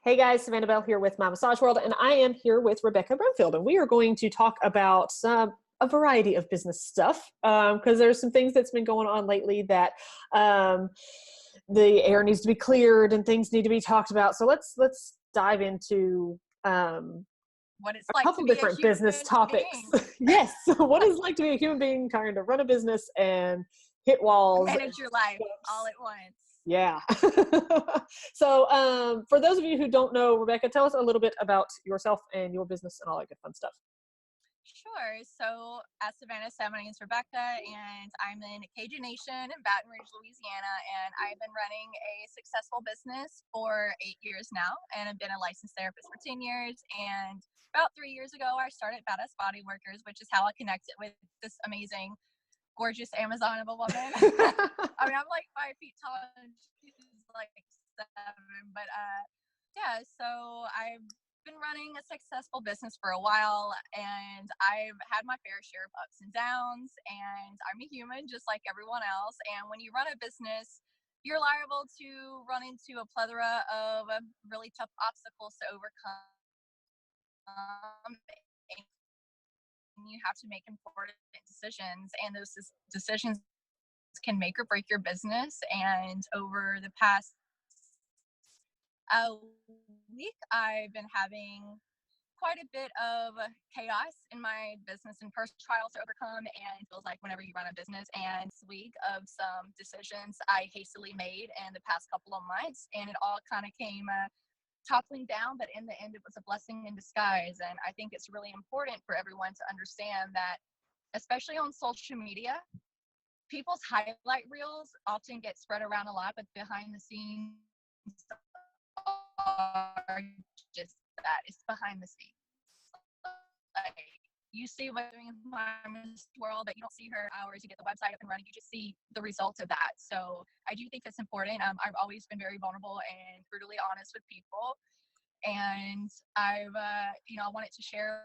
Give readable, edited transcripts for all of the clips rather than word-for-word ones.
Hey guys, Savannah Bell here with My Massage World, and I am here with Rebecca Brumfield, and we are going to talk about a variety of business stuff because there's some things that's been going on lately that the air needs to be cleared and things need to be talked about. So let's dive into What it's a like to couple be a different business human topics. being, Yes, what it's like to be a human being, trying to run a business and hit walls and manage your life all steps. at once. Yeah. So, for those of you who don't know, Rebecca, tell us a little bit about yourself and your business and all that good fun stuff. Sure. So, as Savannah said, my name is Rebecca, and I'm in Cajun Nation in Baton Rouge, Louisiana. And I've been running a successful business for 8 years now, and I've been a licensed therapist for 10 years. And about 3 years ago, I started Badass Bodyworkers, which is how I connected with this amazing, gorgeous Amazon of a woman. I mean, I'm like 5 feet tall, and she's like 7. But yeah, so I've been running a successful business for a while, and I've had my fair share of ups and downs, and I'm a human just like everyone else. And when you run a business, you're liable to run into a plethora of really tough obstacles to overcome, and you have to make important decisions, and those decisions can make or break your business. And over the past week, I've been having quite a bit of chaos in my business and personal trials to overcome. And it feels like whenever you run a business, and this week of some decisions I hastily made in the past couple of months, and it all kind of came toppling down. But in the end, it was a blessing in disguise. And I think it's really important for everyone to understand that, especially on social media, people's highlight reels often get spread around a lot, but behind the scenes are just that. It's behind the scenes. Like, you see what doing in this world, but you don't see her hours. You get the website up and running. You just see the results of that. So I do think that's important. I've always been very vulnerable and brutally honest with people, and I wanted to share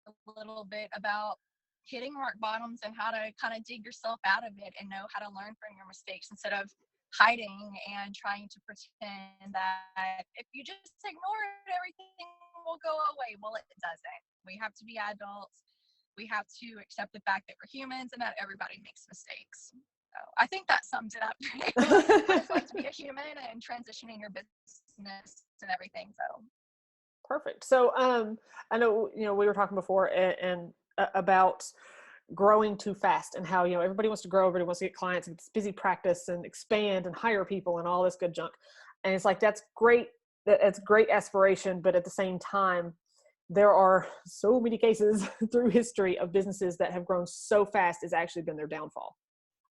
a little bit about hitting rock bottoms and how to kind of dig yourself out of it and know how to learn from your mistakes instead of hiding and trying to pretend that if you just ignore it, everything will go away. Well, it doesn't. We have to be adults. We have to accept the fact that we're humans and that everybody makes mistakes. So I think that sums it up. What it's like to be a human and transitioning your business and everything. So Perfect. So, I know, we were talking before about growing too fast and how, everybody wants to grow, everybody wants to get clients and it's busy practice and expand and hire people and all this good junk. And it's like, that's great. That's great aspiration. But at the same time, there are so many cases through history of businesses that have grown so fast it's actually been their downfall.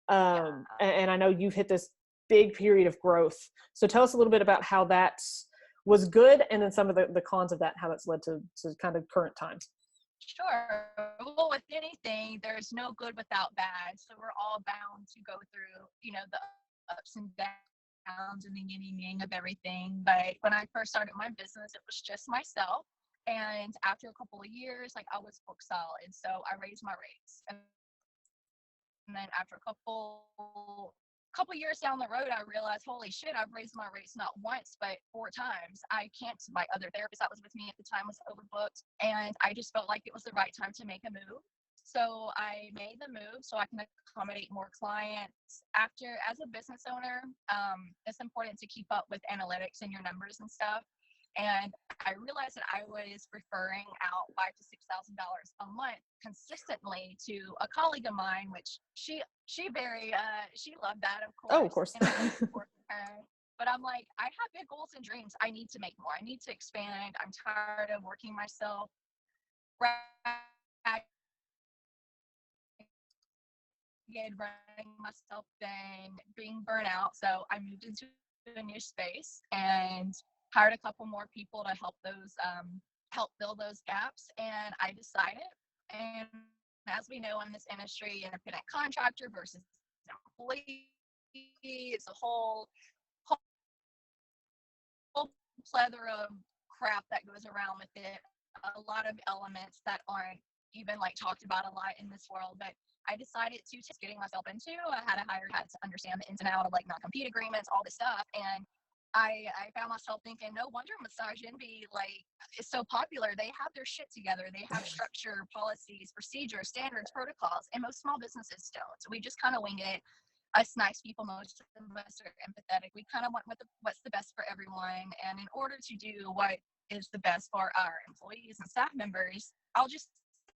yeah. And I know you've hit this big period of growth. So tell us a little bit about how that was good, and then some of the cons of that, how that's led to kind of current times. Sure. Well, with anything, there's no good without bad. So we're all bound to go through, the ups and downs and the yin and yang of everything. But when I first started my business, it was just myself. And after a couple of years, like, I was book solid. So I raised my rates. And then after a couple years down the road, I realized, holy shit, I've raised my rates not once but 4 times. I can't. My other therapist that was with me at the time was overbooked, and I just felt like it was the right time to make a move. So I made the move so I can accommodate more clients. As a business owner, it's important to keep up with analytics and your numbers and stuff. And I realized that I was referring out $5,000 to $6,000 a month consistently to a colleague of mine, which she loved that, of Oh, of course, course. and I was supporting her. But I'm like, I have big goals and dreams. I need to make more. I need to expand. I'm tired of working myself ragged, running myself thin, being burnt out. So I moved into a new space and hired a couple more people to help fill those gaps. And I decided, and as we know in this industry, independent contractor versus employee, it's a whole plethora of crap that goes around with it. A lot of elements that aren't even like talked about a lot in this world. But I decided to just getting myself into. I had to understand the ins and outs of like non-compete agreements, all this stuff. And I found myself thinking, no wonder Massage Envy like is so popular. They have their shit together. They have structure, policies, procedures, standards, protocols, and most small businesses don't. So we just kind of wing it. Us nice people, most of us are empathetic. We kind of want what's the best for everyone. And in order to do what is the best for our employees and staff members, I'll just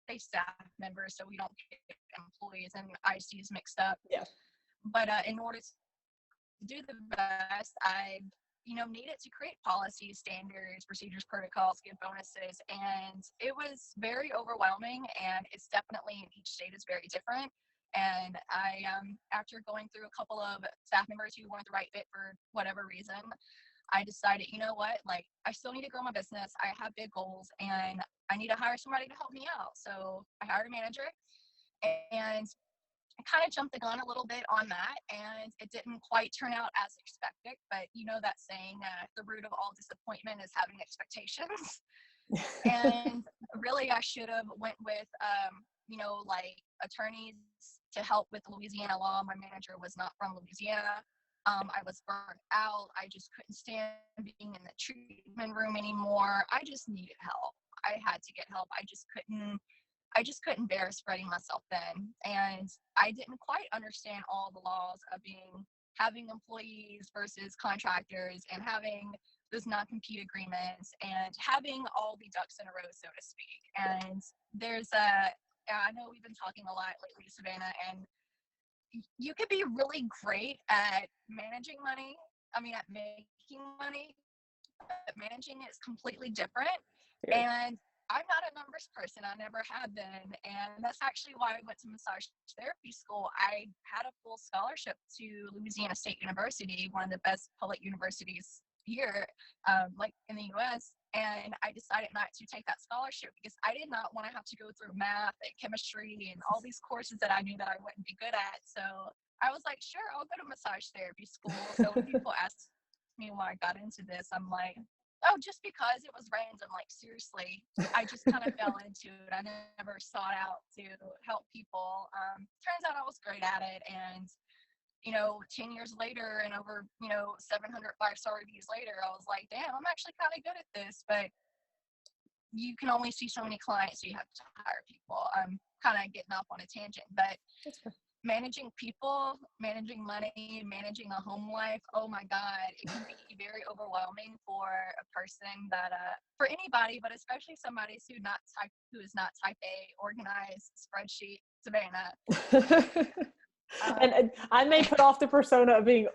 say staff members so we don't get employees and ICs mixed up. Yeah. But in order to do the best, I needed to create policies, standards, procedures, protocols, give bonuses, and it was very overwhelming. And it's definitely each state is very different. And I, after going through a couple of staff members who weren't the right fit for whatever reason, I decided, you know what, like I still need to grow my business. I have big goals, and I need to hire somebody to help me out. So I hired a manager, and I kind of jumped the gun a little bit on that, and it didn't quite turn out as expected. But you know that saying, the root of all disappointment is having expectations. And really, I should have went with, like attorneys to help with Louisiana law. My manager was not from Louisiana. I was burnt out. I just couldn't stand being in the treatment room anymore. I just needed help. I had to get help. I just couldn't bear spreading myself thin. And I didn't quite understand all the laws of having employees versus contractors, and having those non-compete agreements, and having all the ducks in a row, so to speak. And I know we've been talking a lot lately, Savannah, and you could be really great at managing money. I mean, at making money, but managing it is completely different. Yeah. And I'm not a numbers person. I never have been. And that's actually why I went to massage therapy school. I had a full scholarship to Louisiana State University, one of the best public universities here, like in the US. And I decided not to take that scholarship because I did not want to have to go through math and chemistry and all these courses that I knew that I wouldn't be good at. So I was like, sure, I'll go to massage therapy school. So when people ask me why I got into this, I'm like, oh, just because it was random. Like, seriously, I just kind of fell into it. I never sought out to help people. Turns out I was great at it. And 10 years later and over 700 5-star reviews later, I was like, damn, I'm actually kind of good at this. But you can only see so many clients, so you have to hire people. I'm kind of getting off on a tangent, but managing people, managing money, managing a home life, oh my God, it can be very overwhelming for a person that, for anybody, but especially somebody who is not type A, organized, spreadsheet, Savannah. And I may put off the persona of being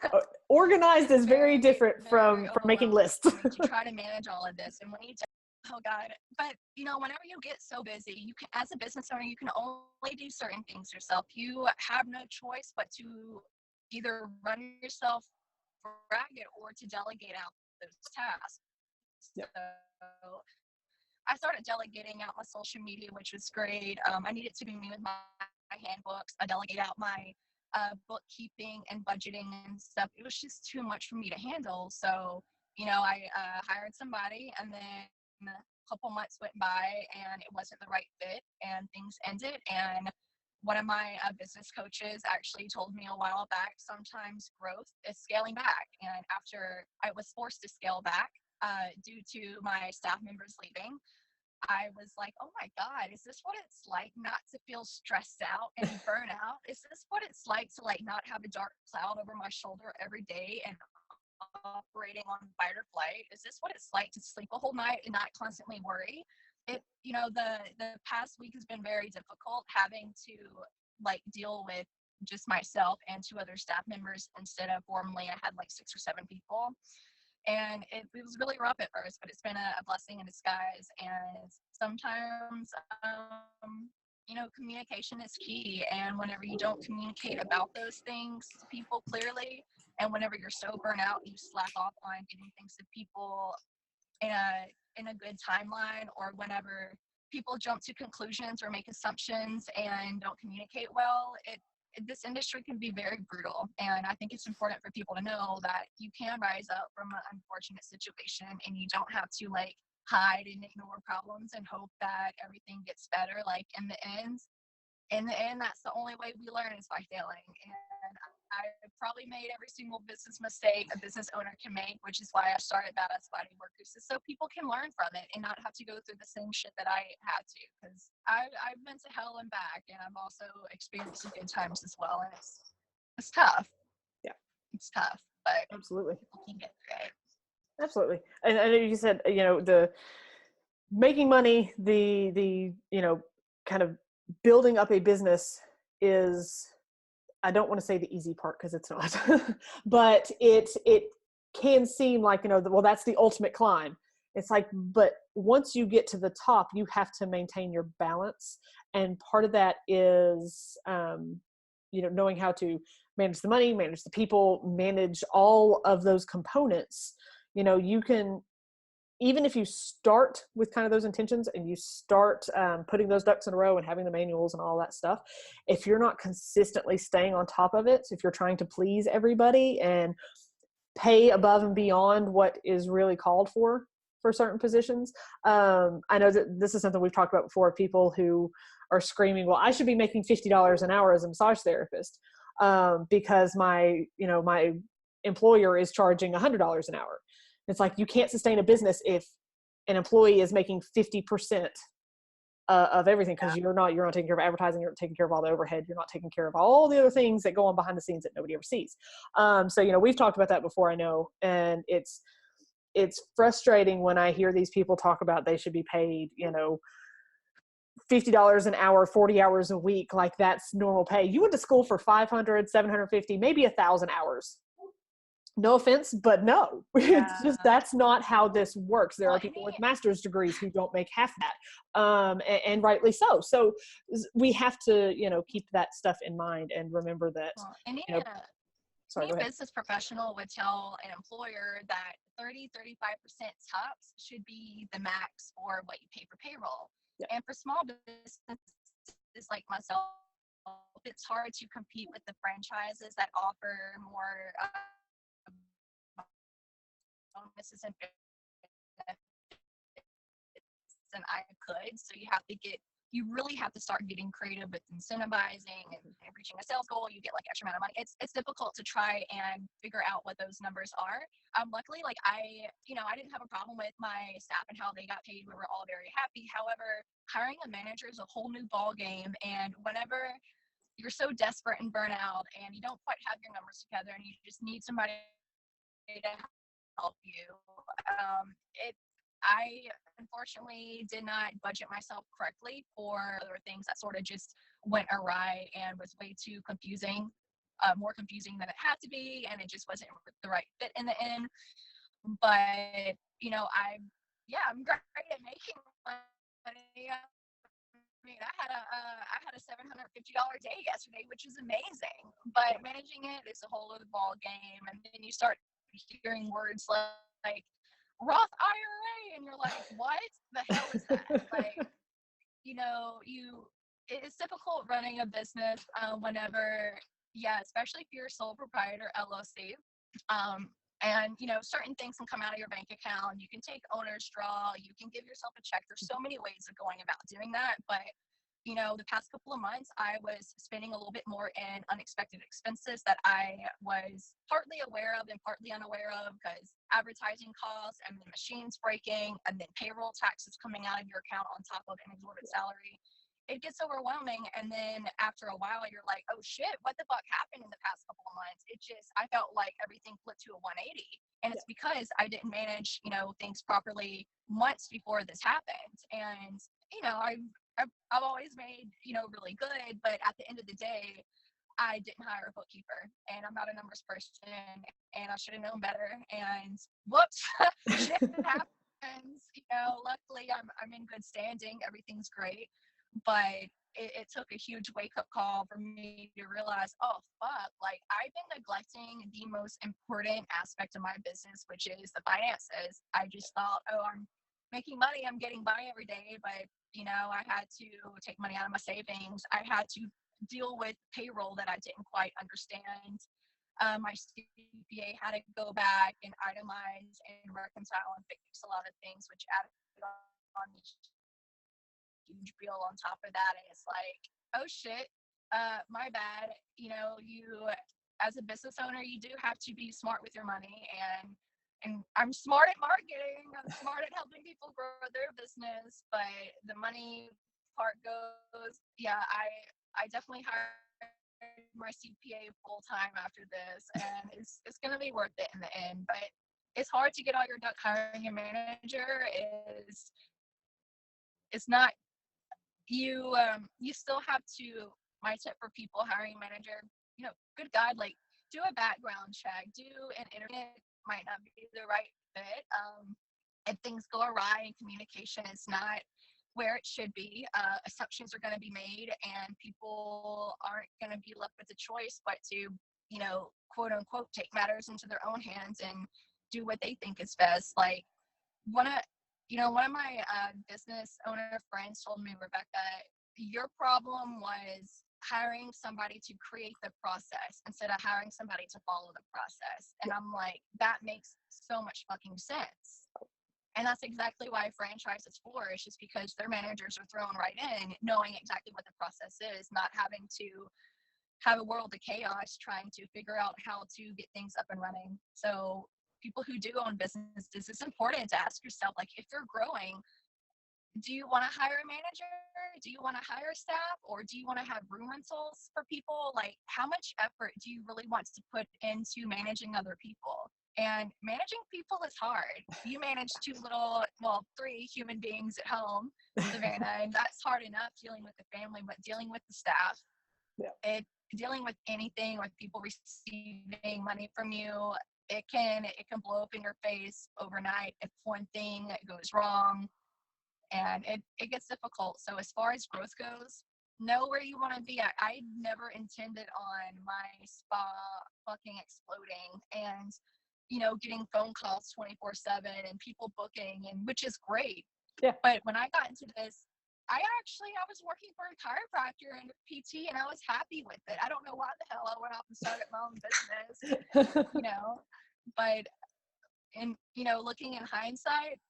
organized is very different from making lists. To try to manage all of this, and when you oh God, but whenever you get so busy, you can, as a business owner, you can only do certain things yourself. You have no choice but to either run yourself ragged or to delegate out those tasks. Yep. So I started delegating out my social media, which was great. I needed to be me with my handbooks. I delegate out my bookkeeping and budgeting and stuff. It was just too much for me to handle. So, I hired somebody, and then a couple months went by and it wasn't the right fit and things ended. And one of my business coaches actually told me a while back, sometimes growth is scaling back. And after I was forced to scale back due to my staff members leaving, I was like, oh my God, is this what it's like not to feel stressed out and burn out? Is this what it's like to not have a dark cloud over my shoulder every day and operating on fight or flight? Is this what it's like to sleep a whole night and not constantly worry? The past week has been very difficult, having to deal with just myself and 2 other staff members instead of formerly I had 6 or 7 people. And it was really rough at first, but it's been a blessing in disguise. And sometimes, communication is key. And whenever you don't communicate about those things to people clearly, and whenever you're so burnt out, you slack off on getting things to people in a good timeline, or whenever people jump to conclusions or make assumptions and don't communicate well, this industry can be very brutal. And I think it's important for people to know that you can rise up from an unfortunate situation, and you don't have to hide and ignore problems and hope that everything gets better. In the end, that's the only way we learn is by failing. And I've probably made every single business mistake a business owner can make, which is why I started Badass Bodyworkers, is so people can learn from it and not have to go through the same shit that I had to. Because I've been to hell and back, and I've also experienced some good times as well. And it's tough. Yeah, It's tough, but absolutely. people can get through it. Absolutely. And you said, the making money, the kind of building up a business is, I don't want to say the easy part because it's not, but it can seem like, well, that's the ultimate climb. It's like, but once you get to the top, you have to maintain your balance. And part of that is, knowing how to manage the money, manage the people, manage all of those components. You can, even if you start with kind of those intentions and you start putting those ducks in a row and having the manuals and all that stuff, if you're not consistently staying on top of it, if you're trying to please everybody and pay above and beyond what is really called for certain positions. I know that this is something we've talked about before, people who are screaming, well, I should be making $50 an hour as a massage therapist because my employer is charging $100 an hour. It's like, you can't sustain a business if an employee is making 50% of everything, because you're not taking care of advertising, you're not taking care of all the overhead, you're not taking care of all the other things that go on behind the scenes that nobody ever sees. So we've talked about that before, I know, and it's frustrating when I hear these people talk about they should be paid, $50 an hour, 40 hours a week, like that's normal pay. You went to school for 500, 750, maybe 1,000 hours. No offense, but no, it's just, that's not how this works. There are people with master's degrees who don't make half that, and rightly so. So we have to, keep that stuff in mind and remember that. Any business professional would tell an employer that 35% tops should be the max for what you pay for payroll. Yeah. And for small businesses like myself, it's hard to compete with the franchises that offer more bonuses and benefits than I could. So you really have to start getting creative with incentivizing and reaching a sales goal. You get like extra amount of money. It's difficult to try and figure out what those numbers are. Luckily, like I didn't have a problem with my staff and how they got paid. We were all very happy. However, hiring a manager is a whole new ball game. And whenever you're so desperate and burnt out and you don't quite have your numbers together and you just need somebody to help you, I unfortunately did not budget myself correctly for other things that sort of just went awry and was way too confusing, more confusing than it had to be, and it just wasn't the right fit in the end. But I'm great at making money. I mean, I had a $750 day yesterday, which is amazing. But managing it is a whole other ball game, and then you start hearing words like Roth IRA, and you're like, what the hell is that? Like, it's difficult running a business whenever, especially if you're a sole proprietor LLC. And certain things can come out of your bank account. You can take owner's draw. You can give yourself a check. There's so many ways of going about doing that. But the past couple of months, I was spending a little bit more in unexpected expenses that I was partly aware of and partly unaware of, because advertising costs and the machines breaking and then payroll taxes coming out of your account on top of an exorbitant salary. It gets overwhelming. And then after a while, you're like, oh shit, what the fuck happened in the past couple of months? I felt like everything flipped to a 180. And it's because I didn't manage, things properly months before this happened. And, I've always made, really good, but at the end of the day, I didn't hire a bookkeeper, and I'm not a numbers person, and I should have known better. And whoops, shit happens. Luckily I'm in good standing. Everything's great, but it took a huge wake-up call for me to realize, oh fuck, like I've been neglecting the most important aspect of my business, which is the finances. I just thought, oh, I'm making money, I'm getting by every day, but I had to take money out of my savings. I had to deal with payroll that I didn't quite understand. My CPA had to go back and itemize and reconcile and fix a lot of things, which added on huge bill on top of that. And it's like, oh shit, my bad. as a business owner, you do have to be smart with your money, and I'm smart at marketing. I'm smart at helping people grow their business, but the money part goes, yeah, I definitely hired my CPA full time after this, and it's going to be worth it in the end. But it's hard to get all your duck. Hiring a manager is it's not you. You still have to. My tip for people hiring a manager, good God, like do a background check, do an interview. Might not be the right fit. If things go awry and communication is not where it should be, assumptions are going to be made, and people aren't going to be left with a choice but to, quote unquote, take matters into their own hands and do what they think is best. Like one of my business owner friends told me, Rebecca, your problem was hiring somebody to create the process instead of hiring somebody to follow the process. And I'm like, that makes so much fucking sense. And that's exactly why franchises flourish, is because their managers are thrown right in, knowing exactly what the process is, not having to have a world of chaos trying to figure out how to get things up and running. So people who do own businesses, it's important to ask yourself, like, if you're growing, do you want to hire a manager? Do you want to hire staff? Or do you want to have room rentals for people? Like, how much effort do you really want to put into managing other people? And managing people is hard. You manage three human beings at home, Savannah, and that's hard enough, dealing with the family, but dealing with the staff, Yeah. dealing with anything, with people receiving money from you, it can blow up in your face overnight if one thing goes wrong, and it gets difficult. So as far as growth goes, know where you want to be. I never intended on my spa fucking exploding and getting phone calls 24/7 and people booking, and which is great. Yeah. But when I got into this, I was working for a chiropractor and a PT, and I was happy with it. I don't know why the hell I went off and started my own business, but looking in hindsight,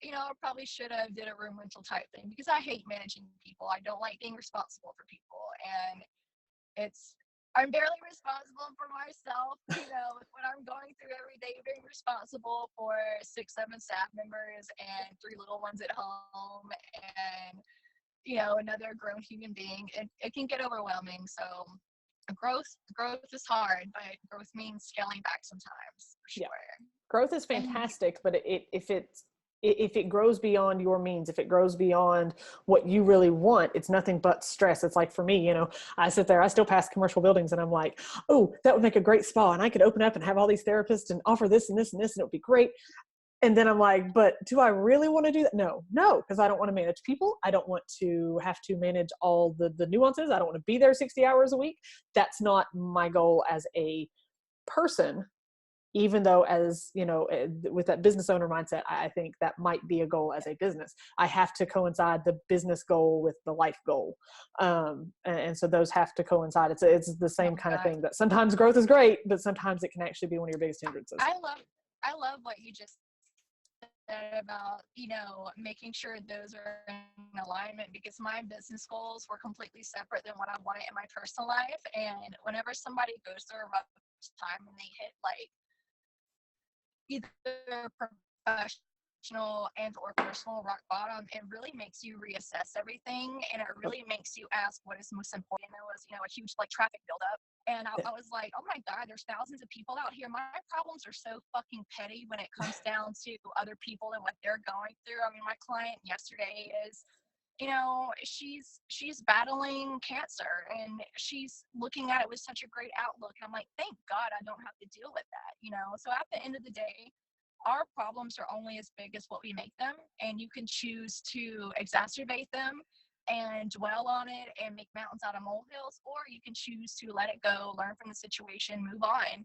I probably should have did a room rental type thing, because I hate managing people. I don't like being responsible for people, and I'm barely responsible for myself, what I'm going through every day, being responsible for 6, 7 staff members and 3 little ones at home, and another grown human being. It can get overwhelming. So growth is hard, but growth means scaling back sometimes, for sure. Yeah. Growth is fantastic, but if it grows beyond your means, if it grows beyond what you really want, it's nothing but stress. It's like, for me, I sit there, I still pass commercial buildings, and I'm like, oh, that would make a great spa, and I could open up and have all these therapists and offer this and this and this, and it would be great. And then I'm like, but do I really want to do that? No, because I don't want to manage people. I don't want to have to manage all the nuances. I don't want to be there 60 hours a week. That's not my goal as a person. Even though, as with that business owner mindset, I think that might be a goal as a business. I have to coincide the business goal with the life goal. And so those have to coincide. It's the same kind of thing, that sometimes growth is great, but sometimes it can actually be one of your biggest hindrances. I love what you just said about, making sure those are in alignment, because my business goals were completely separate than what I wanted in my personal life. And whenever somebody goes through a rough time and they hit like either professional and or personal rock bottom, it really makes you reassess everything, and it really makes you ask what is most important. And there was a huge traffic buildup, and I was like, oh my God, there's thousands of people out here. My problems are so fucking petty when it comes down to other people and what they're going through. I mean, my client yesterday is she's battling cancer, and she's looking at it with such a great outlook. And I'm like, thank God I don't have to deal with that. So at the end of the day, our problems are only as big as what we make them, and you can choose to exacerbate them and dwell on it and make mountains out of molehills, or you can choose to let it go, learn from the situation, move on,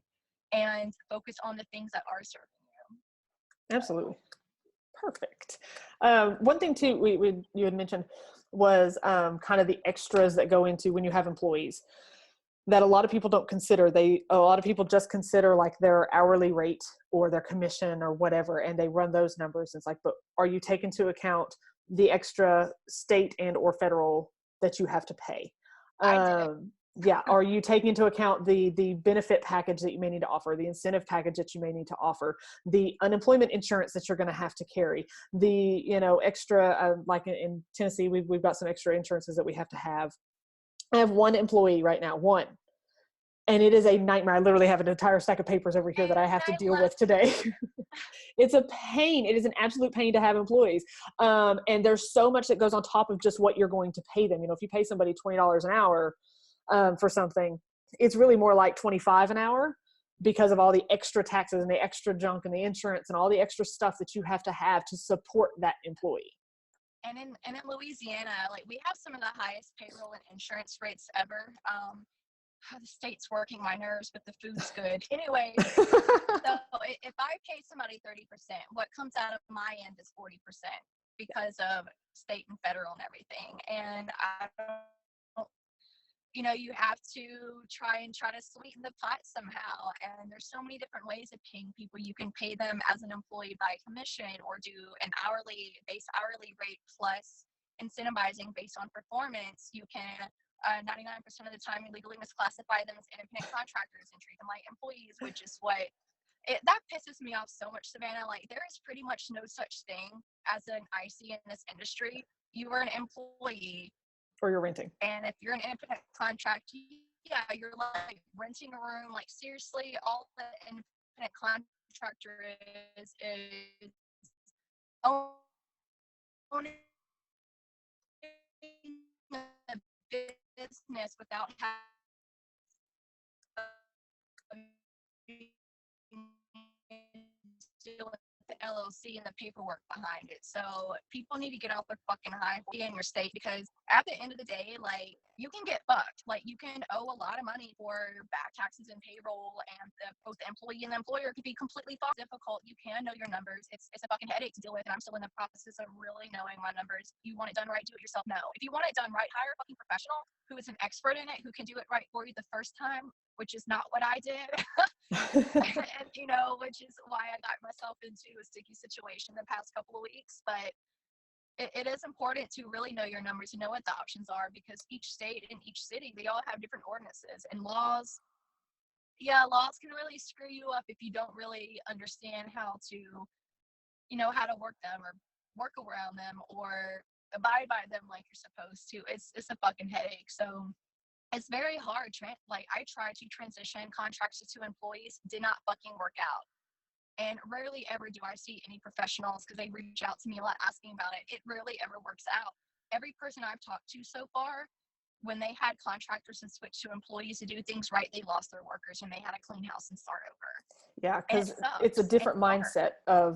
and focus on the things that are serving you. Absolutely. Perfect. One thing too, you had mentioned was kind of the extras that go into when you have employees that a lot of people don't consider. A lot of people just consider like their hourly rate or their commission or whatever, and they run those numbers. It's like, but are you taking into account the extra state and or federal that you have to pay? Yeah. Are you taking into account the benefit package that you may need to offer, the incentive package that you may need to offer, the unemployment insurance that you're going to have to carry, the, you know, extra, like in Tennessee, we've got some extra insurances that we have to have. I have one employee right now, one, and it is a nightmare. I literally have an entire stack of papers over here that I And have to I deal love with today. It's a pain. It is an absolute pain to have employees. And there's so much that goes on top of just what you're going to pay them. You know, if you pay somebody $20 an hour for something, it's really more like 25 an hour because of all the extra taxes and the extra junk and the insurance and all the extra stuff that you have to support that employee. and in Louisiana, like we have some of the highest payroll and insurance rates ever. The state's working my nerves, but the food's good. Anyways, so if I pay somebody 30%, what comes out of my end is 40% because of state and federal and everything. And I don't, you know, you have to try to sweeten the pot somehow. And there's so many different ways of paying people. You can pay them as an employee by commission, or do an hourly rate plus incentivizing based on performance. You can 99% of the time illegally misclassify them as independent contractors and treat them like employees, which is what that pisses me off so much, Savannah. Like, there is pretty much no such thing as an IC in this industry. You are an employee, Or you're renting. and if you're an independent contractor, yeah, you're like renting a room. Like, seriously, all the independent contractor is owning a business without having deal with the LLC and the paperwork behind it. So people need to get off their fucking high in your state, because at the end of the day, like, you can get fucked. Like, you can owe a lot of money for back taxes and payroll, and both the employee and the employer could be completely difficult. You can know your numbers. It's a fucking headache to deal with, and I'm still in the process of really knowing my numbers. If you want it done right, do it yourself. No. If you want it done right, hire a fucking professional who is an expert in it, who can do it right for you the first time, which is not what I did. And, you know, which is why I got myself into a sticky situation the past couple of weeks. But it is important to really know your numbers and know what the options are, because each state and each city, they all have different ordinances and laws. Yeah, laws can really screw you up if you don't really understand how to, you know, how to work them or work around them or abide by them like you're supposed to. It's a fucking headache. So it's very hard. Like, I tried to transition contractors to employees, did not fucking work out. And rarely ever do I see any professionals, because they reach out to me a lot asking about it. It rarely ever works out. Every person I've talked to so far, when they had contractors and switched to employees to do things right, they lost their workers and they had to clean house and start over. Yeah, And it because it's a sucks. different It's hard. mindset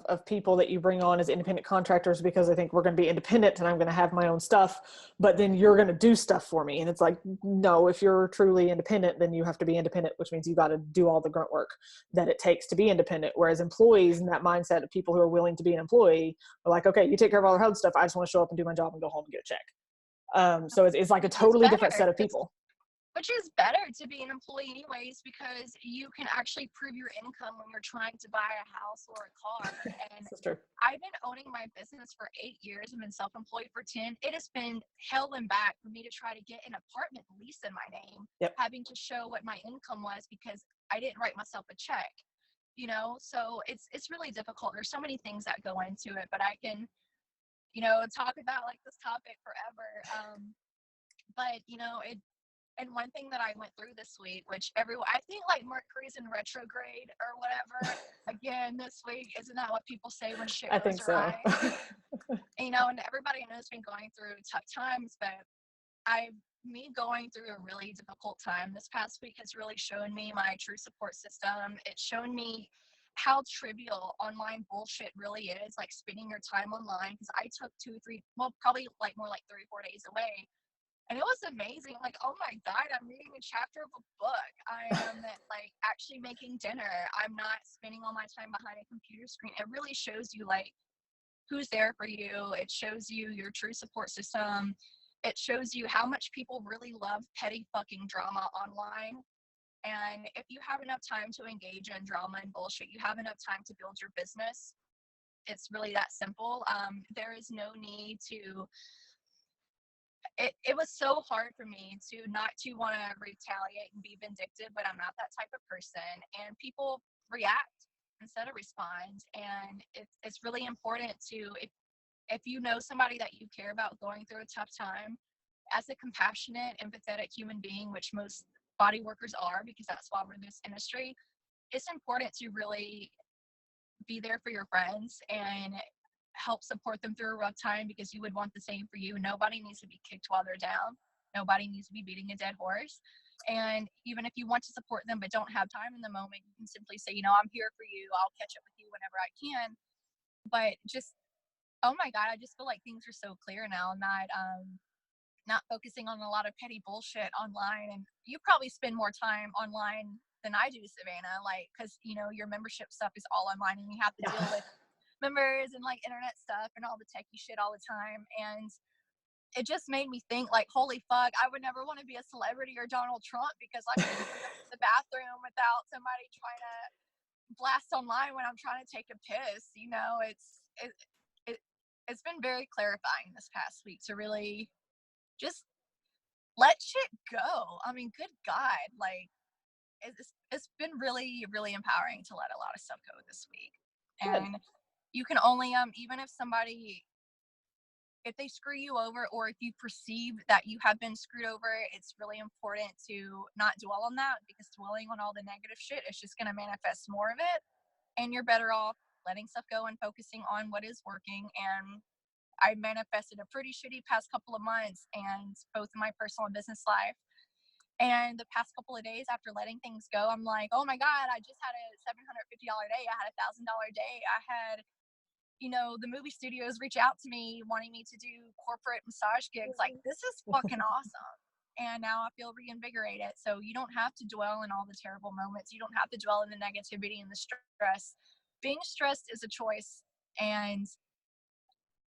of people that you bring on as independent contractors, because I think we're going to be independent and I'm going to have my own stuff, but then you're going to do stuff for me. And it's like, no, if you're truly independent, then you have to be independent, which means you got to do all the grunt work that it takes to be independent. Whereas employees, and that mindset of people who are willing to be an employee, are like, okay, you take care of all the hard stuff. I just want to show up and do my job and go home and get a check. So it's like a Which is totally different better. set of people. Which is better to be an employee anyways, because you can actually prove your income when you're trying to buy a house or a car. And That's true. I've been owning my business for 8 years and been self-employed for 10. It has been hell and back for me to try to get an apartment lease in my name, Yep. having to show what my income was because I didn't write myself a check, you know? So it's really difficult. There's so many things that go into it, but I can, you know, talk about like this topic forever. But you know, and one thing that I went through this week, which I think like Mercury's in retrograde or whatever, again, this week, isn't that what people say when shit I goes think so. awry? You know, and everybody knows been going through tough times, but me going through a really difficult time this past week has really shown me my true support system. It's shown me how trivial online bullshit really is, like spending your time online, because I took 2 3, well, probably like more like 3 or 4 days away. And it was amazing. Like, oh my God, I'm reading a chapter of a book. I am like actually making dinner. I'm not spending all my time behind a computer screen. It really shows you like who's there for you. It shows you your true support system. It shows you how much people really love petty fucking drama online. And if you have enough time to engage in drama and bullshit, you have enough time to build your business. It's really that simple. There is no need to it was so hard for me to not to want to retaliate and be vindictive, but I'm not that type of person. And people react instead of respond. And it's really important to, if you know somebody that you care about going through a tough time, as a compassionate, empathetic human being, which most body workers are, because that's why we're in this industry, it's important to really be there for your friends and help support them through a rough time, because you would want the same for you. Nobody needs to be kicked while they're down. Nobody needs to be beating a dead horse. And even if you want to support them but don't have time in the moment, you can simply say, I'm here for you. I'll catch up with you whenever I can. But just, oh my God, I just feel like things are so clear now, not focusing on a lot of petty bullshit online. And you probably spend more time online than I do, Savannah, like, because your membership stuff is all online and you have to deal with members and like internet stuff and all the techie shit all the time. And it just made me think, like, holy fuck, I would never want to be a celebrity or Donald Trump, because I couldn't even go to the bathroom without somebody trying to blast online when I'm trying to take a piss. It's been very clarifying this past week to really just let shit go. I mean, good God, like, it's been really, really empowering to let a lot of stuff go this week. Good. And you can only, even if they screw you over, or if you perceive that you have been screwed over, it's really important to not dwell on that, because dwelling on all the negative shit is just going to manifest more of it. And you're better off letting stuff go and focusing on what is working. And I manifested a pretty shitty past couple of months, and both in my personal and business life. And the past couple of days after letting things go, I'm like, oh my God, I just had a $750 day. I had a $1,000 day. I had, the movie studios reach out to me wanting me to do corporate massage gigs. Like, this is fucking awesome. And now I feel reinvigorated. So you don't have to dwell in all the terrible moments. You don't have to dwell in the negativity and the stress. Being stressed is a choice, and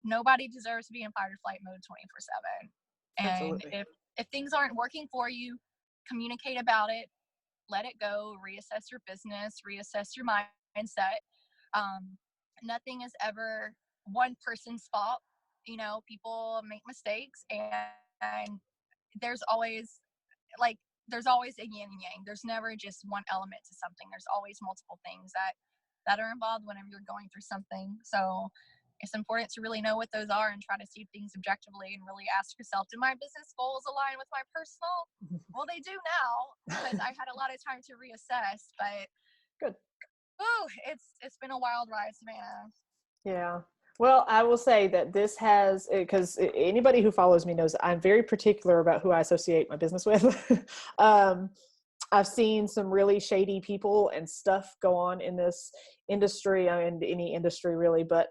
nobody deserves to be in fight or flight mode 24/7. And Absolutely. if things aren't working for you, communicate about it, let it go, reassess your business, reassess your mindset. Nothing is ever one person's fault. People make mistakes, and there's always, like, there's always a yin and yang. There's never just one element to something. There's always multiple things that are involved whenever you're going through something. So it's important to really know what those are and try to see things objectively, and really ask yourself, do my business goals align with my personal? Well, they do now, because I had a lot of time to reassess. But Good. it's been a wild ride, Savannah. Yeah. Well, I will say that this has, because anybody who follows me knows I'm very particular about who I associate my business with. I've seen some really shady people and stuff go on in this industry. I mean, any industry really, but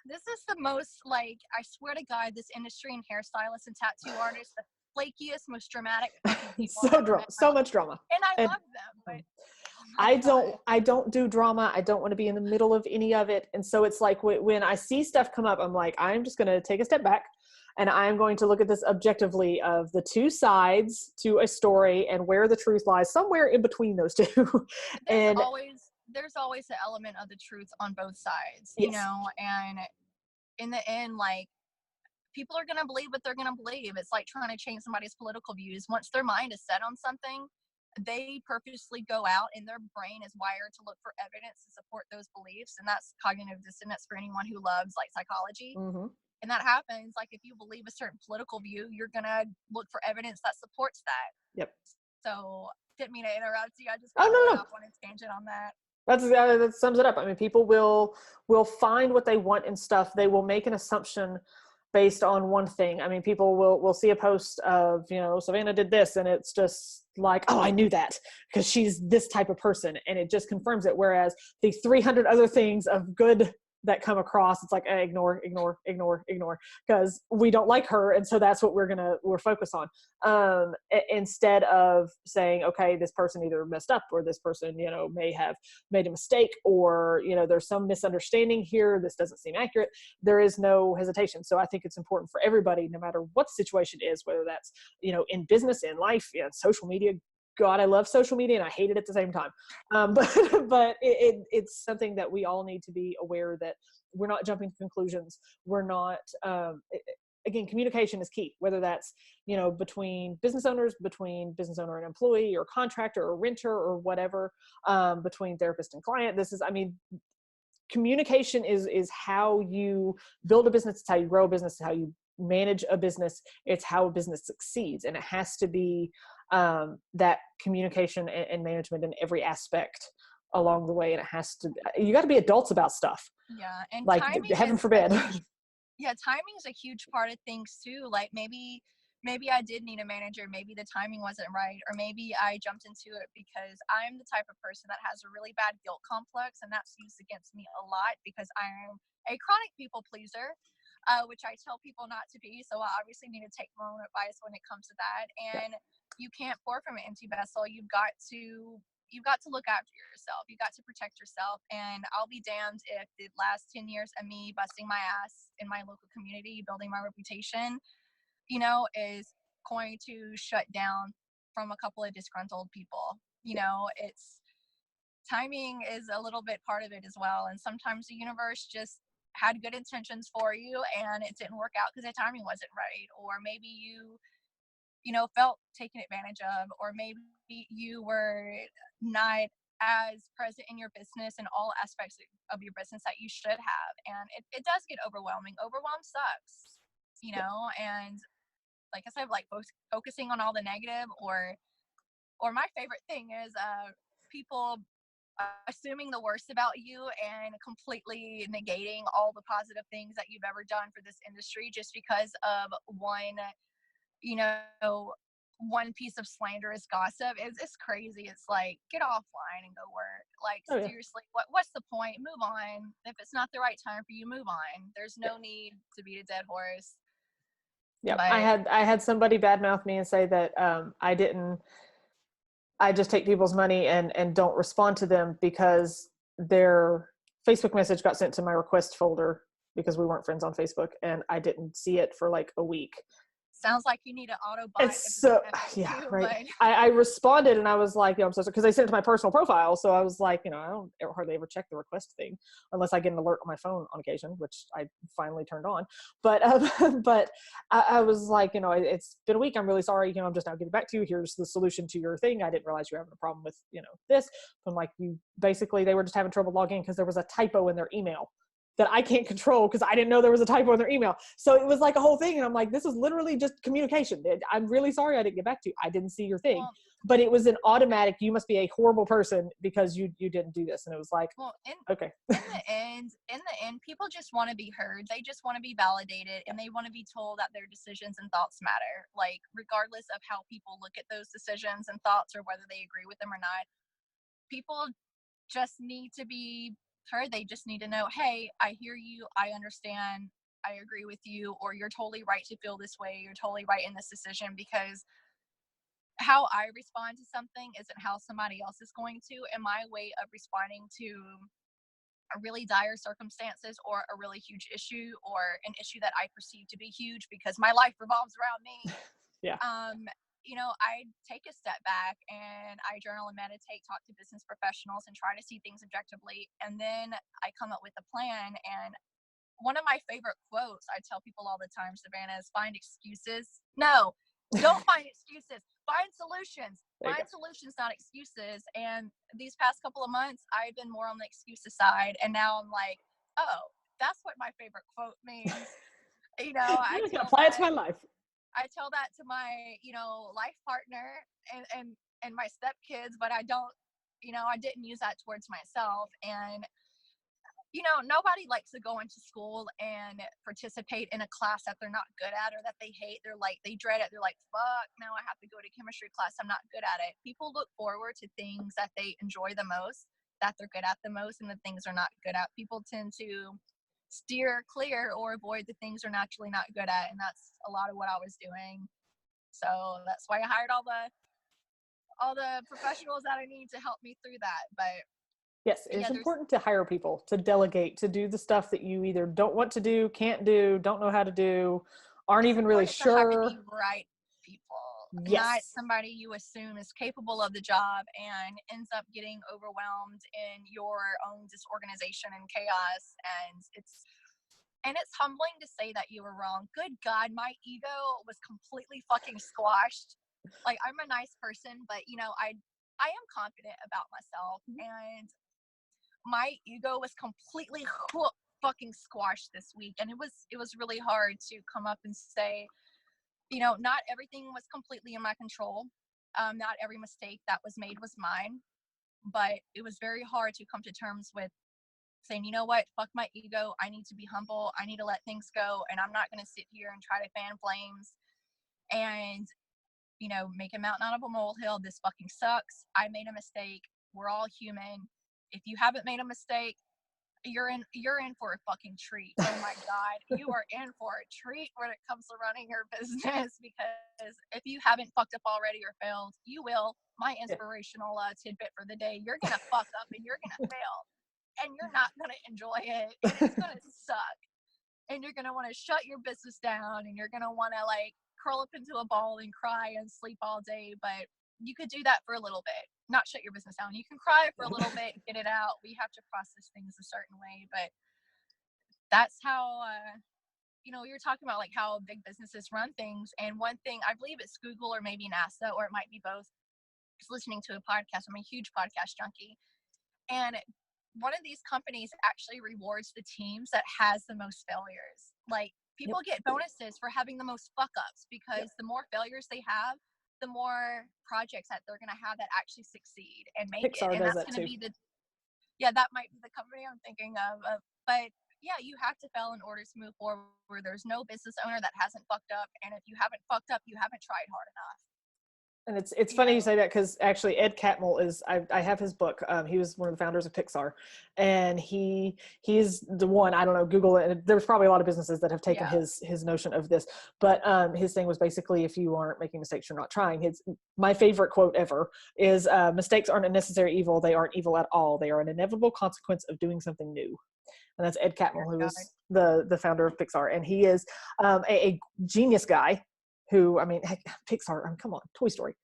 this is the most, like, I swear to God, this industry and hairstylists and tattoo artists, the flakiest, most dramatic fucking people I've ever met. so much drama. And I love them, but oh I don't do drama. I don't want to be in the middle of any of it. And so it's like when I see stuff come up, I'm like, I'm just going to take a step back, and I'm going to look at this objectively of the two sides to a story and where the truth lies, somewhere in between those two. And there's always an element of the truth on both sides, yes. And in the end, like, people are going to believe what they're going to believe. It's like trying to change somebody's political views. Once their mind is set on something, they purposely go out, and their brain is wired to look for evidence to support those beliefs. And that's cognitive dissonance for anyone who loves, like, psychology. Mm-hmm. And that happens, like, if you believe a certain political view, you're going to look for evidence that supports that. Yep. So didn't mean to interrupt you. I just no. went off on a tangent on that. That sums it up. I mean, people will find what they want in stuff. They will make an assumption based on one thing. I mean, people will see a post of, Savannah did this, and it's just like, oh, I knew that because she's this type of person, and it just confirms it. Whereas the 300 other things of good that come across, it's like, ignore, because we don't like her, and so that's what we're focused on. Instead of saying, okay, this person either messed up, or this person, may have made a mistake, or there's some misunderstanding here. This doesn't seem accurate. There is no hesitation. So I think it's important for everybody, no matter what the situation is, whether that's in business, in life, social media. God, I love social media and I hate it at the same time. But it's something that we all need to be aware that we're not jumping to conclusions. We're not, again, communication is key, whether that's, between business owners, between business owner and employee, or contractor or renter or whatever, between therapist and client. Communication is how you build a business. It's how you grow a business. It's how you manage a business. It's how a business succeeds. And it has to be that communication and management in every aspect along the way. And you got to be adults about stuff. Yeah. And like, heaven forbid. Yeah, timing is a huge part of things too. Like maybe I did need a manager, maybe the timing wasn't right, or maybe I jumped into it because I'm the type of person that has a really bad guilt complex, and that's used against me a lot because I'm a chronic people pleaser, which I tell people not to be. So I obviously need to take my own advice when it comes to that. Yeah. And you can't pour from an empty vessel. You've got to look after yourself. You got to protect yourself. And I'll be damned if the last 10 years of me busting my ass in my local community, building my reputation, is going to shut down from a couple of disgruntled people. It's timing is a little bit part of it as well. And sometimes the universe just had good intentions for you and it didn't work out because the timing wasn't right. Or maybe you felt taken advantage of, or maybe you were not as present in your business in all aspects of your business that you should have. And it does get overwhelming. Overwhelm sucks, and like I said, like focusing on all the negative, or my favorite thing is people assuming the worst about you and completely negating all the positive things that you've ever done for this industry just because of you know, one piece of slanderous gossip. It's crazy. It's like, get offline and go work. Like, Oh, yeah. seriously, what's the point? Move on. If it's not the right time for you, move on. There's no need to beat a dead horse. Yeah. But I had somebody badmouth me and say that I just take people's money and don't respond to them because their Facebook message got sent to my request folder because we weren't friends on Facebook, and I didn't see it for like a week. sounds like you need an auto bot. It's so, yeah, right. I responded and I was like, I'm so sorry, because they sent it to my personal profile. So I was like, I don't hardly ever check the request thing unless I get an alert on my phone on occasion, which I finally turned on. But but I was like, it's been a week. I'm really sorry. I'm just now getting back to you. Here's the solution to your thing. I didn't realize you were having a problem with, this. I'm like, they were just having trouble logging because there was a typo in their email that I can't control because I didn't know there was a typo in their email. So it was like a whole thing. And I'm like, this is literally just communication. I'm really sorry I didn't get back to you. I didn't see your thing. Well, but it was an automatic, you must be a horrible person because you didn't do this. And it was like, okay. in the end, people just want to be heard. They just want to be validated, and they want to be told that their decisions and thoughts matter. Like, regardless of how people look at those decisions and thoughts or whether they agree with them or not, people just need to be heard. They just need to know, hey, I hear you, I understand, I agree with you, or you're totally right to feel this way, you're totally right in this decision, because how I respond to something isn't how somebody else is going to. And my way of responding to a really dire circumstances or a really huge issue, or an issue that I perceive to be huge because my life revolves around me. Yeah. I take a step back and I journal and meditate, talk to business professionals, and try to see things objectively. And then I come up with a plan. And one of my favorite quotes I tell people all the time, Savannah, is find excuses. No, don't find excuses. Find solutions. Find solutions, not excuses. And these past couple of months, I've been more on the excuses side. And now I'm like, oh, that's what my favorite quote means. I apply it to my life. I tell that to my, life partner and my stepkids, but I don't, I didn't use that towards myself. And, nobody likes to go into school and participate in a class that they're not good at or that they hate. They dread it. They're like, fuck, now I have to go to chemistry class. I'm not good at it. People look forward to things that they enjoy the most, that they're good at the most, and the things they're not good at. People tend to steer clear or avoid the things they're naturally not good at, and that's a lot of what I was doing. So that's why I hired all the professionals that I need to help me through that. But yes, it's important to hire people, to delegate, to do the stuff that you either don't want to do, can't do, don't know how to do, aren't even really sure. To have the right people, not somebody you assume is capable of the job and ends up getting overwhelmed in your own disorganization and chaos. And And it's humbling to say that you were wrong. Good God, my ego was completely fucking squashed. Like, I'm a nice person, but you know, I am confident about myself, and my ego was completely fucking squashed this week, and it was really hard to come up and say, you know, not everything was completely in my control. Not every mistake that was made was mine, but it was very hard to come to terms with saying, you know what, fuck my ego. I need to be humble. I need to let things go, and I'm not going to sit here and try to fan flames and, you know, make a mountain out of a molehill. This fucking sucks. I made a mistake. We're all human. If you haven't made a mistake, you're in for a fucking treat. Oh my God, you are in for a treat when it comes to running your business, because if you haven't fucked up already or failed, you will. My inspirational tidbit for the day: you're gonna fuck up and you're gonna fail, and you're not gonna enjoy it, and it's gonna suck, and you're gonna want to shut your business down, and you're gonna want to like curl up into a ball and cry and sleep all day. But you could do that for a little bit, not shut your business down. You can cry for a little bit, get it out. We have to process things a certain way, but that's how you know, you're talking about like how big businesses run things. And one thing, I believe it's Google or maybe NASA, or it might be both. Just listening to a podcast, I'm a huge podcast junkie, and one of these companies actually rewards the teams that has the most failures. Like, people get bonuses for having the most fuck ups, because the more failures they have, the more projects that they're going to have that actually succeed and make it. Pixar And does that's that going to too. be that might be the company I'm thinking of. But yeah, you have to fail in order to move forward. There's no business owner that hasn't fucked up. And if you haven't fucked up, you haven't tried hard enough. And it's You funny you know? say that, because actually Ed Catmull is, I have his book. He was one of the founders of Pixar, and he's the one, I don't know, Google it, and there's probably a lot of businesses that have taken his notion of this, but his thing was basically, if you aren't making mistakes, you're not trying. My favorite quote ever is, mistakes aren't a necessary evil. They aren't evil at all. They are an inevitable consequence of doing something new. And that's Ed Catmull, who is the founder of Pixar, and he is a genius guy. Who, I mean, heck, Pixar, come on, Toy Story,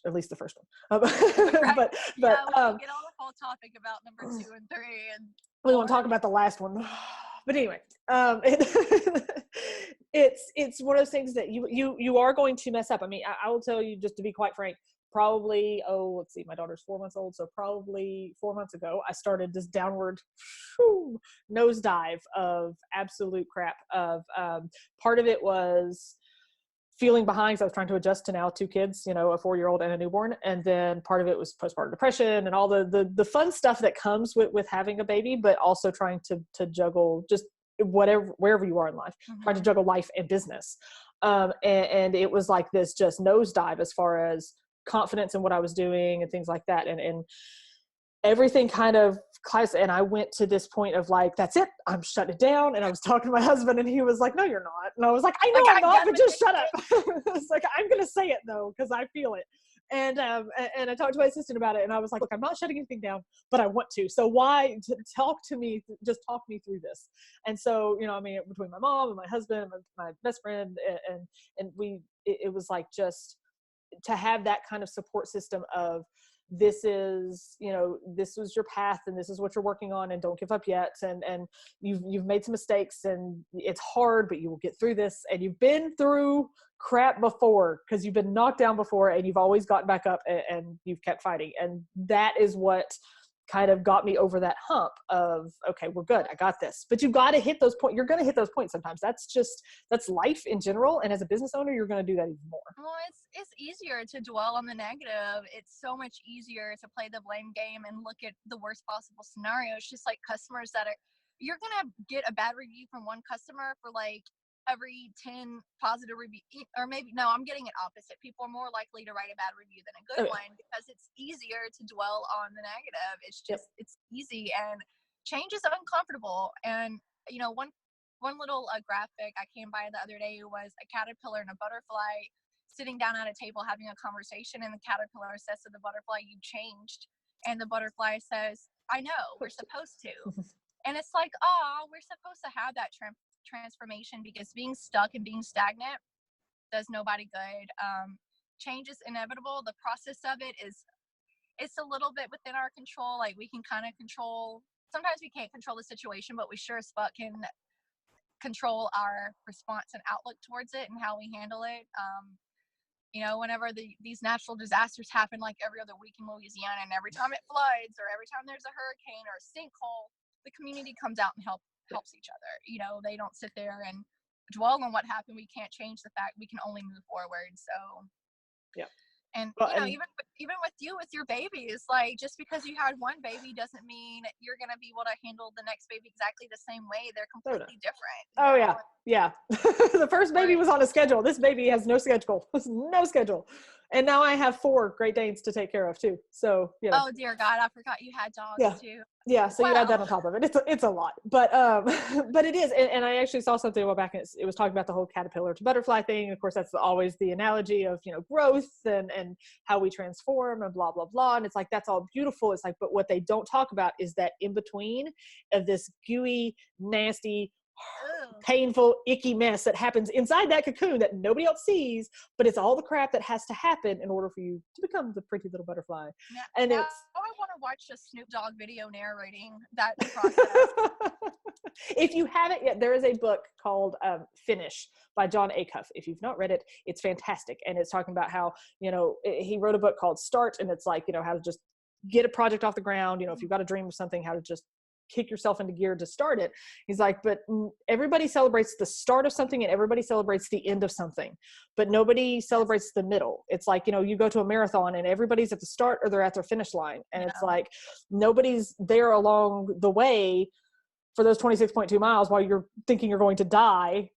at least the first one. Right. but We can get on the whole topic about number 2 and 3, and we won't talk about the last one. But anyway, it's one of those things that you are going to mess up. I mean, I will tell you, just to be quite frank, probably, let's see, my daughter's 4 months old, so probably 4 months ago, I started this downward nosedive of absolute crap. Of part of it was feeling behind, because I was trying to adjust to now 2 kids, you know, a 4-year-old and a newborn. And then part of it was postpartum depression and all the fun stuff that comes with having a baby, but also trying to juggle just wherever you are in life, trying to juggle life and business. And it was like this just nosedive as far as confidence in what I was doing and things like that. And everything kind of class. And I went to this point of like, that's it, I'm shutting it down. And I was talking to my husband, and he was like, no, you're not. And I was like, I know I'm not, but just shut up. It's like, I'm going to say it though, because I feel it. And I talked to my assistant about it, and I was like, look, I'm not shutting anything down, but I want to. So why talk to me, just talk me through this. And so, you know, I mean, between my mom and my husband and my best friend, and it was like, just to have that kind of support system of, this is, you know, this was your path, and this is what you're working on, and don't give up yet. And you've made some mistakes, and it's hard, but you will get through this. And you've been through crap before, because you've been knocked down before, and you've always gotten back up, and you've kept fighting. And that is what kind of got me over that hump of, okay, we're good, I got this. But you've got to hit those points. You're going to hit those points sometimes. That's life in general. And as a business owner, you're going to do that even more. Well, it's easier to dwell on the negative. It's so much easier to play the blame game and look at the worst possible scenario. It's just like customers you're going to get a bad review from one customer for like every 10 positive review, or maybe, no, I'm getting it opposite. People are more likely to write a bad review than a good one, because it's easier to dwell on the negative. It's just, it's easy, and change is uncomfortable. And, you know, one little graphic I came by the other day was a caterpillar and a butterfly sitting down at a table having a conversation, and the caterpillar says to the butterfly, you changed. And the butterfly says, I know, we're supposed to. And it's like, oh, we're supposed to have that transformation, because being stuck and being stagnant does nobody good. Change is inevitable. The process of it is, it's a little bit within our control. Like, we can kind of control, sometimes we can't control the situation, but we sure as fuck can control our response and outlook towards it and how we handle it. Whenever these natural disasters happen, like every other week in Louisiana, and every time it floods or every time there's a hurricane or a sinkhole, the community comes out and helps each other. They don't sit there and dwell on what happened. We can't change the fact. We can only move forward. So Yeah. and Well, and even with you with your babies, like just because you had one baby doesn't mean you're gonna be able to handle the next baby exactly the same way. They're completely different. oh yeah, yeah. The first baby was on a schedule. This baby has no schedule. No schedule. And now I have 4 Great Danes to take care of too. So, Oh dear God, I forgot you had dogs too. Yeah, so you add that Well, on top of it. It's a lot, but but it is. And I actually saw something a while back, and it was talking about the whole caterpillar to butterfly thing. Of course, that's always the analogy of growth and how we transform and blah blah blah. And it's like that's all beautiful. It's like, but what they don't talk about is that in between of this gooey, nasty, painful, icky mess that happens inside that cocoon that nobody else sees, but it's all the crap that has to happen in order for you to become the pretty little butterfly. And now it's I want to watch a Snoop Dogg video narrating that process. If you haven't yet, there is a book called Finish by John Acuff. If you've not read it, it's fantastic. And it's talking about how, he wrote a book called Start, and it's like, how to just get a project off the ground. If you've got a dream of something, how to just kick yourself into gear to start it. He's like, but everybody celebrates the start of something and everybody celebrates the end of something, but nobody celebrates the middle. It's like, you go to a marathon and everybody's at the start or they're at their finish line. And it's like, nobody's there along the way for those 26.2 miles while you're thinking you're going to die.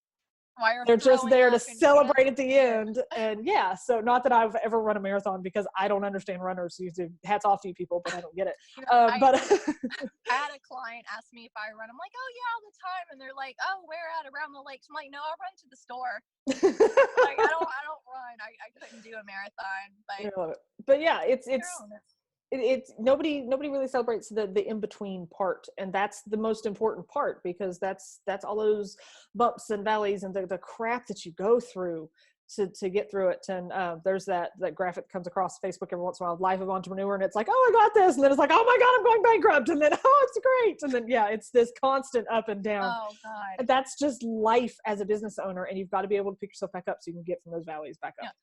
They're just there to celebrate at the end. And yeah, so not that I've ever run a marathon because I don't understand runners. Hats off to you people, but I don't get it. But I had a client ask me if I run. I'm like, oh yeah, all the time. And they're like, oh, where at? Around the lakes? I'm like, no, I run to the store. Like I don't run. I couldn't do a marathon. But yeah, it's nobody really celebrates the in-between part, and that's the most important part, because that's all those bumps and valleys and the crap that you go through to get through it. And there's that graphic that comes across Facebook every once in a while, Life of Entrepreneur, and it's like, oh, I got this, and then it's like, oh my God, I'm going bankrupt, and then oh, it's great, and then yeah, it's this constant up and down. Oh God. And that's just life as a business owner, and you've got to be able to pick yourself back up so you can get from those valleys back up.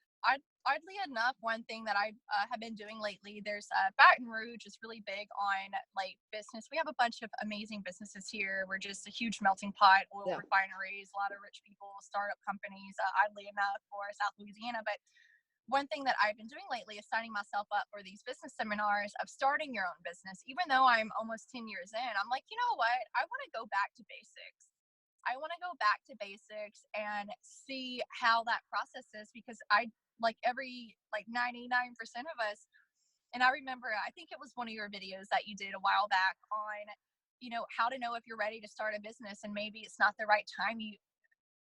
Oddly enough, one thing that I have been doing lately, there's Baton Rouge is really big on like business. We have a bunch of amazing businesses here. We're just a huge melting pot, oil refineries, a lot of rich people, startup companies, oddly enough, for South Louisiana. But one thing that I've been doing lately is signing myself up for these business seminars of starting your own business. Even though I'm almost 10 years in, I'm like, you know what? I want to go back to basics. I want to go back to basics and see how that process is, because like 99% of us. And I remember, I think it was one of your videos that you did a while back on, how to know if you're ready to start a business and maybe it's not the right time.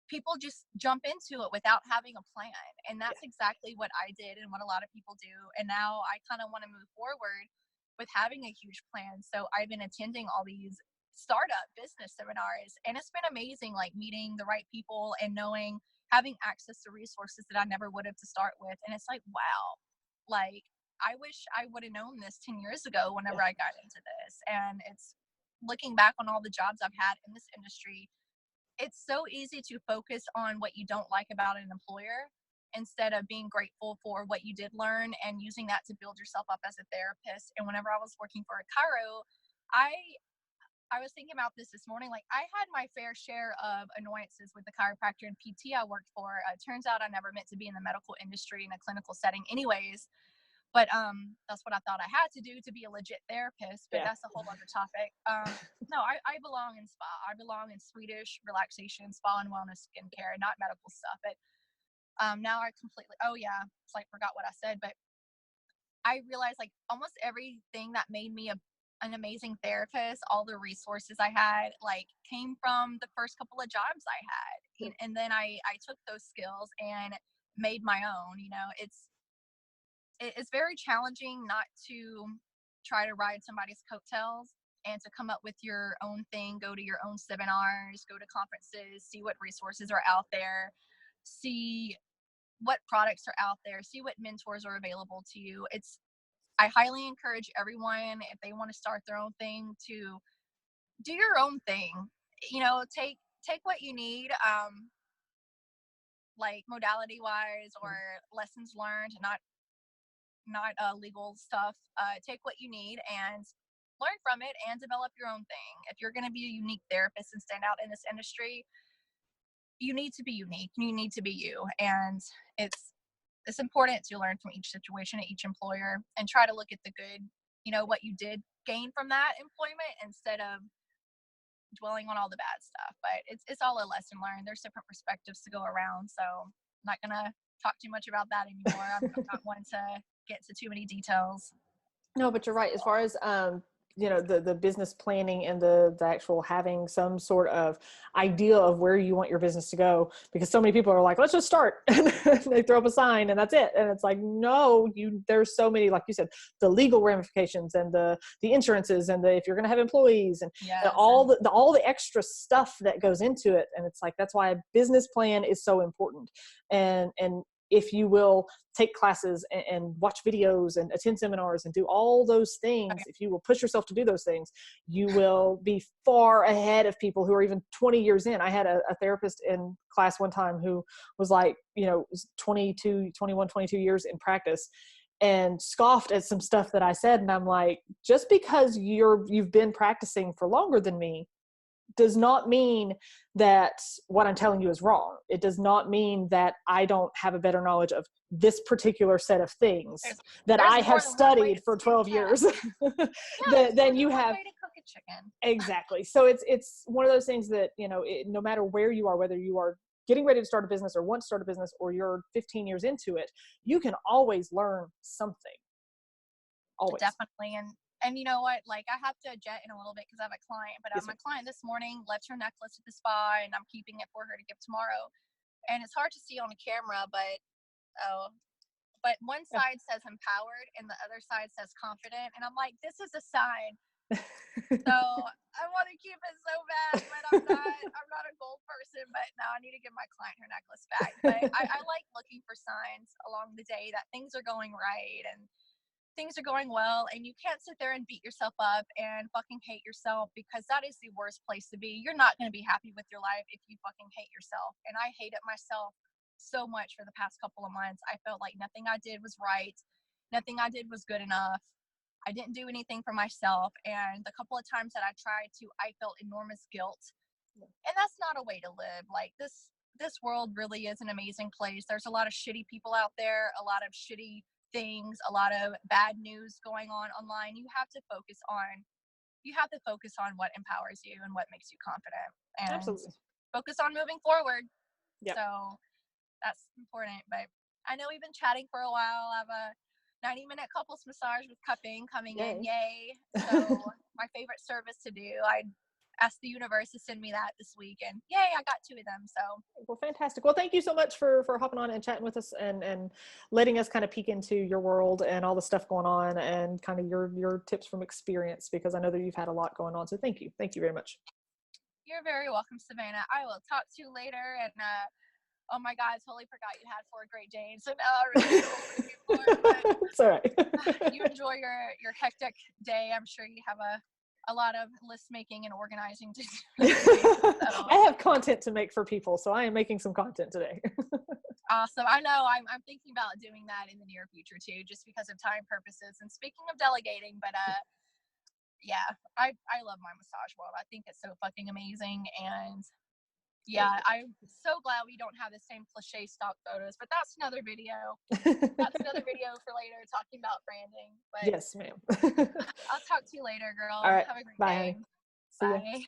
People just jump into it without having a plan. And that's exactly what I did and what a lot of people do. And now I kind of want to move forward with having a huge plan. So I've been attending all these startup business seminars, and it's been amazing, like meeting the right people and having access to resources that I never would have to start with. And it's like, wow, like I wish I would have known this 10 years ago whenever I got into this. And it's looking back on all the jobs I've had in this industry, it's so easy to focus on what you don't like about an employer instead of being grateful for what you did learn and using that to build yourself up as a therapist. And whenever I was working for a chiro, I was thinking about this morning. Like I had my fair share of annoyances with the chiropractor and PT I worked for. Turns out I never meant to be in the medical industry in a clinical setting anyways. But that's what I thought I had to do to be a legit therapist. But that's a whole other topic. No, I belong in spa. I belong in Swedish relaxation, spa and wellness skincare, not medical stuff. But now I completely, it's like forgot what I said. But I realized like almost everything that made me an amazing therapist, all the resources I had, like came from the first couple of jobs I had. And then I took those skills and made my own. It's very challenging not to try to ride somebody's coattails and to come up with your own thing, go to your own seminars, go to conferences, see what resources are out there, see what products are out there, see what mentors are available to you. I highly encourage everyone, if they want to start their own thing, to do your own thing. take what you need, like modality wise or lessons learned, not legal stuff. Take what you need and learn from it and develop your own thing. If you're going to be a unique therapist and stand out in this industry, you need to be unique. You need to be you, and it's important to learn from each situation at each employer and try to look at the good, what you did gain from that employment instead of dwelling on all the bad stuff. But it's all a lesson learned. There's different perspectives to go around, so I'm not gonna talk too much about that anymore. I'm not one to get into too many details. No, but you're right. As far as, the business planning and the actual having some sort of idea of where you want your business to go, because so many people are like, let's just start. And they throw up a sign and that's it. And it's like, no, there's so many, like you said, the legal ramifications and the insurances and if you're going to have employees and, Yes, and all the extra stuff that goes into it. And it's like, that's why a business plan is so important. And if you will take classes and watch videos and attend seminars and do all those things, if you will push yourself to do those things, you will be far ahead of people who are even 20 years in. I had a therapist in class one time who was like, 22, 21, 22 years in practice and scoffed at some stuff that I said. And I'm like, just because you've been practicing for longer than me does not mean that what I'm telling you is wrong. It does not mean that I don't have a better knowledge of this particular set of things that I have studied for 12 years than you have. Way to cook a chicken. Exactly. So it's one of those things that, no matter where you are, whether you are getting ready to start a business or want to start a business or you're 15 years into it, you can always learn something. Always. Definitely. And you know what, like I have to jet in a little bit because I have a client, but my client this morning left her necklace at the spa and I'm keeping it for her to give tomorrow. And it's hard to see on the camera, but one side says empowered and the other side says confident. And I'm like, this is a sign. So I want to keep it so bad, but I'm not a gold person, but now I need to give my client her necklace back. But I like looking for signs along the day that things are going right and things are going well, and you can't sit there and beat yourself up and fucking hate yourself, because that is the worst place to be. You're not going to be happy with your life if you fucking hate yourself. And I hated myself so much for the past couple of months. I felt like nothing I did was right. Nothing I did was good enough. I didn't do anything for myself. And the couple of times that I tried to, I felt enormous guilt. And that's not a way to live. Like this world really is an amazing place. There's a lot of shitty people out there, a lot of shitty things, a lot of bad news going on online. You have to focus on what empowers you and what makes you confident, and Absolutely. focus on moving forward. Yep. So that's important. But I know we've been chatting for a while. I have a 90-minute couples massage with cupping coming in. Yay. So my favorite service to do. I asked the universe to send me that this week, and yay, I got 2 of them. So well, fantastic. Well, thank you so much for hopping on and chatting with us and letting us kind of peek into your world and all the stuff going on and kind of your tips from experience, because I know that you've had a lot going on. So thank you very much. You're very welcome, Savannah. I will talk to you later. And oh my God, I totally forgot you had 4 Great Danes. So now I really feel but it's all right. You enjoy your hectic day. I'm sure you have a lot of list making and organizing to do. So. I have content to make for people, so I am making some content today. Awesome. I know I'm thinking about doing that in the near future too, just because of time purposes. And speaking of delegating, but yeah, I love my massage world. I think it's so fucking amazing. And yeah, I'm so glad we don't have the same cliche stock photos, but that's another video. That's another video for later, talking about branding. But yes, ma'am. I'll talk to you later, girl. All right. Have a great Bye. day. See Bye. ya.